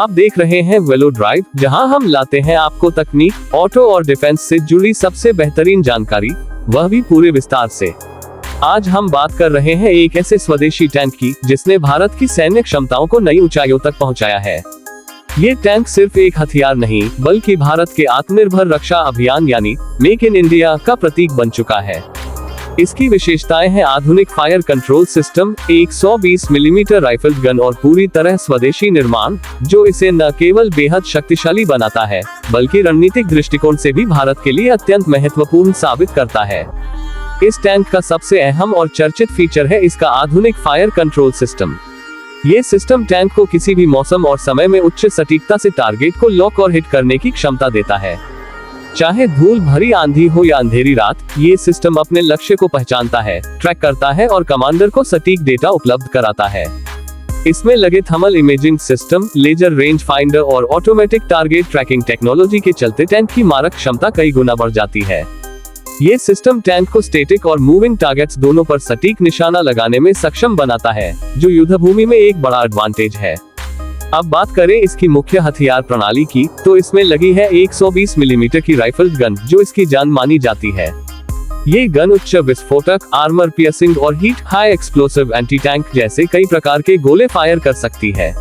आप देख रहे हैं वेलो ड्राइव, जहां हम लाते हैं आपको तकनीक, ऑटो और डिफेंस से जुड़ी सबसे बेहतरीन जानकारी, वह भी पूरे विस्तार से। आज हम बात कर रहे हैं एक ऐसे स्वदेशी टैंक की जिसने भारत की सैन्य क्षमताओं को नई ऊंचाइयों तक पहुंचाया है। ये टैंक सिर्फ एक हथियार नहीं, बल्कि भारत के आत्मनिर्भर रक्षा अभियान यानी मेक इन इंडिया का प्रतीक बन चुका है। इसकी विशेषताएं हैं आधुनिक fire control system, 120 millimetre rifle gun और पूरी तरह स्वदेशी निर्माण, जो इसे न केवल बेहद शक्तिशाली बनाता है, बल्कि रणनीतिक दृष्टिकोण से भी भारत के लिए अत्यंत महत्वपूर्ण साबित करता है। इस टैंक का सबसे अहम और चर्चित फीचर है इसका आधुनिक फायर कंट्रोल सिस्टम। ये सिस्टम टैंक को किसी भी मौसम और समय में उच्च सटीकता से टारगेट को लॉक और हिट करने की क्षमता देता है। चाहे धूल भरी आंधी हो या अंधेरी रात, ये सिस्टम अपने लक्ष्य को पहचानता है, ट्रैक करता है और कमांडर को सटीक डेटा उपलब्ध कराता है। इसमें लगे thermal imaging system, laser range finder और ऑटोमेटिक टारगेट ट्रैकिंग टेक्नोलॉजी के चलते टैंक की मारक क्षमता कई गुना बढ़ जाती है। ये सिस्टम टैंक को स्टैटिक और मूविंग टारगेट्स दोनों पर सटीक निशाना लगाने में सक्षम बनाता है, जो युद्धभूमि में एक बड़ा एडवांटेज है। अब बात करें इसकी मुख्य हथियार प्रणाली की, तो इसमें लगी है 120 मिलीमीटर की राइफल गन, जो इसकी जान मानी जाती है। ये गन उच्च विस्फोटक, आर्मर पियर्सिंग और heat high explosive anti tank जैसे कई प्रकार के गोले फायर कर सकती है।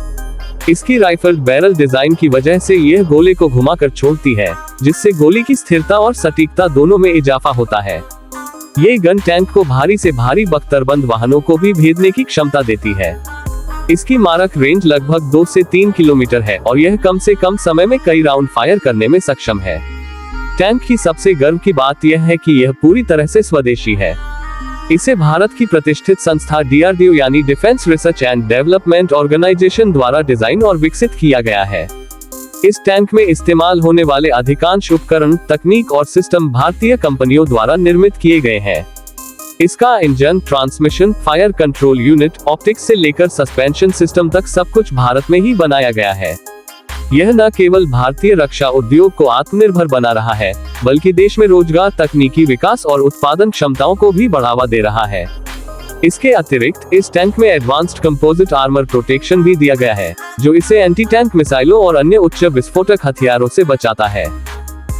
इसकी राइफल बैरल डिजाइन की वजह से यह गोले को घुमाकर छोड़ती है, जिससे गोली की स्थिरता और सटीकता दोनों में इजाफा होता है। ये गन टैंक को भारी से भारी बख्तरबंद वाहनों को भी भेदने की क्षमता देती है। इसकी मारक रेंज लगभग 2 से 3 किलोमीटर है और यह कम से कम समय में कई राउंड फायर करने में सक्षम है। टैंक की सबसे गर्व की बात यह है कि यह पूरी तरह से स्वदेशी है। इसे भारत की प्रतिष्ठित संस्था DRDO यानी Defence Research and Development Organisation द्वारा डिजाइन और विकसित किया गया है। इस टैंक में इस्तेमाल होने वाले अधिकांश उपकरण, तकनीक और सिस्टम भारतीय कंपनियों द्वारा निर्मित किए गए हैं। इसका engine, transmission, fire control unit, optics से लेकर सस्पेंशन सिस्टम तक सब कुछ भारत में ही बनाया गया है। यह न केवल भारतीय रक्षा उद्योग को आत्मनिर्भर बना रहा है, बल्कि देश में रोजगार, तकनीकी विकास और उत्पादन क्षमताओं को भी बढ़ावा दे रहा है। इसके अतिरिक्त इस टैंक में एडवांस्ड कंपोजिट आर्मर प्रोटेक्शन भी दिया गया है, जो इसे एंटी टैंक मिसाइलों और अन्य उच्च विस्फोटक हथियारों से बचाता है।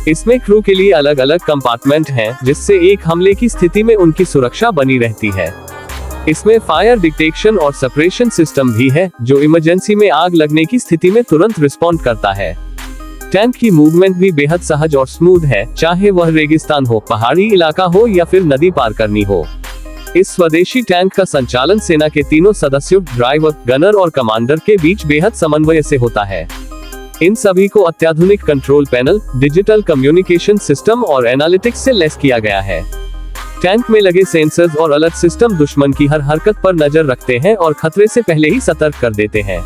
इसमें क्रू के लिए अलग अलग कंपार्टमेंट हैं, जिससे एक हमले की स्थिति में उनकी सुरक्षा बनी रहती है। इसमें फायर डिटेक्शन और सेपरेशन सिस्टम भी है, जो इमरजेंसी में आग लगने की स्थिति में तुरंत रिस्पॉन्ड करता है। टैंक की मूवमेंट भी बेहद सहज और स्मूथ है, चाहे वह रेगिस्तान हो, पहाड़ी इलाका हो या फिर नदी पार करनी हो। इस स्वदेशी टैंक का संचालन सेना के तीनों सदस्यों, ड्राइवर, गनर और कमांडर के बीच बेहद समन्वय से होता है। इन सभी को अत्याधुनिक control panel, digital communication system और एनालिटिक्स से लैस किया गया है। टैंक में लगे सेंसर्स और अलर्ट सिस्टम दुश्मन की हर हरकत पर नजर रखते हैं और खतरे से पहले ही सतर्क कर देते हैं।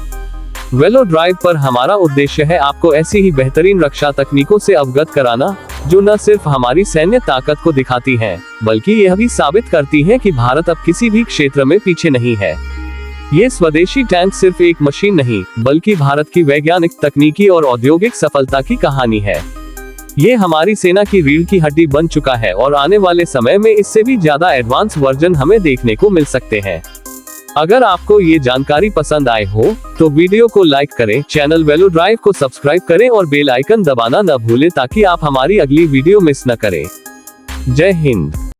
वेलो ड्राइव पर हमारा उद्देश्य है आपको ऐसी ही बेहतरीन रक्षा तकनीकों से अवगत कराना, जो न सिर्फ हमारी सैन्य ताकत को दिखाती हैं, बल्कि यह भी साबित करती हैं कि भारत अब किसी भी क्षेत्र में पीछे नहीं है। ये स्वदेशी टैंक सिर्फ एक मशीन नहीं, बल्कि भारत की वैज्ञानिक, तकनीकी और औद्योगिक सफलता की कहानी है। ये हमारी सेना की रीढ़ की हड्डी बन चुका है और आने वाले समय में इससे भी ज्यादा एडवांस वर्जन हमें देखने को मिल सकते हैं। अगर आपको ये जानकारी पसंद आए हो, तो वीडियो को लाइक करें, चैनल वेलो ड्राइव को सब्सक्राइब करें और बेल आइकन दबाना न भूलें ताकि आप हमारी अगली वीडियो मिस न करें। जय हिंद।